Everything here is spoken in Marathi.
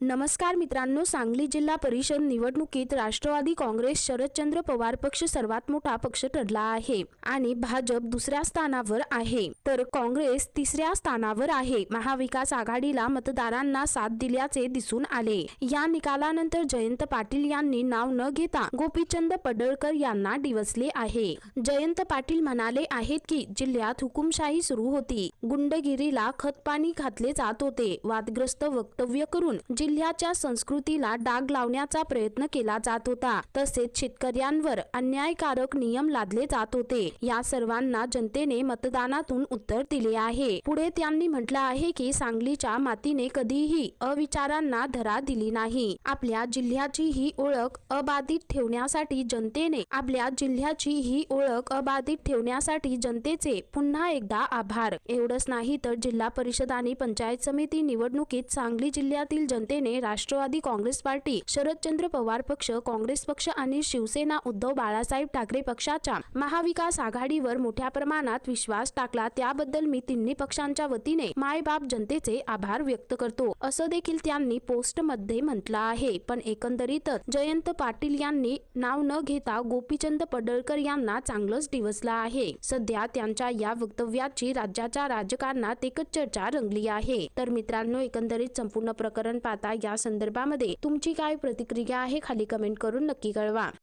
नमस्कार मित्रांनो, सांगली जिल्हा परिषद निवडणुकीत राष्ट्रवादी काँग्रेस शरदचंद्र पवार पक्ष सर्वात मोठा पक्ष ठरला आहे आणि भाजप दुसऱ्या स्थानावर आहे तर काँग्रेस तिसऱ्या स्थानावर आहे। महाविकास आघाडीला मतदारांना साथ दिल्याचे दिसून आले। या निकालानंतर जयंत पाटील यांनी नाव न घेता गोपीचंद पडळकर यांना डिवचले आहे। जयंत पाटील म्हणाले आहेत की जिल्ह्यात हुकुमशाही सुरू होती, गुंडगिरीला खतपाणी घातले जात होते, वादग्रस्त वक्तव्य करून जिल्ह्याच्या संस्कृतीला डाग लावण्याचा प्रयत्न केला जात होता, तसेच शेतकऱ्यांवर अन्यायकारक नियम लादले जात होते। या सर्वांना जनतेने मतदानातून उत्तर दिले आहे। पुढे त्यांनी म्हटलं आहे की सांगलीच्या मातीने कधीही अविचारांना धरा दिली नाही। आपल्या जिल्ह्याची ही ओळख अबाधित ठेवण्यासाठी जनतेचे पुन्हा एकदा आभार। एवढंच नाही तर जिल्हा परिषद आणि पंचायत समिती निवडणुकीत सांगली जिल्ह्यातील जनतेने राष्ट्रवादी काँग्रेस पार्टी, शरदचंद्र पवार पक्ष, काँग्रेस पक्ष आणि शिवसेना उद्धव बाळासाहेब ठाकरे पक्षाच्या महाविकास आघाडीवर मोठ्या प्रमाणात विश्वास टाकला, त्याबद्दल मी तिन्ही पक्षांच्या वतीने मायबाप जनतेचे आभार व्यक्त करतो, असं देखील त्यांनी पोस्ट मध्ये म्हटलं आहे। पण एकंदरीतच जयंत पाटील यांनी नाव न घेता गोपीचंद पडळकर यांना चांगलंच डिवचलं आहे। सध्या त्यांच्या या वक्तव्याची राज्याच्या राजकारणात एकच चर्चा रंगली आहे। तर मित्रांनो, एकंदरीत संपूर्ण प्रकरण पाहता या संदर्भामध्ये तुमची काय प्रतिक्रिया आहे खाली कमेंट करून नक्की कळवा।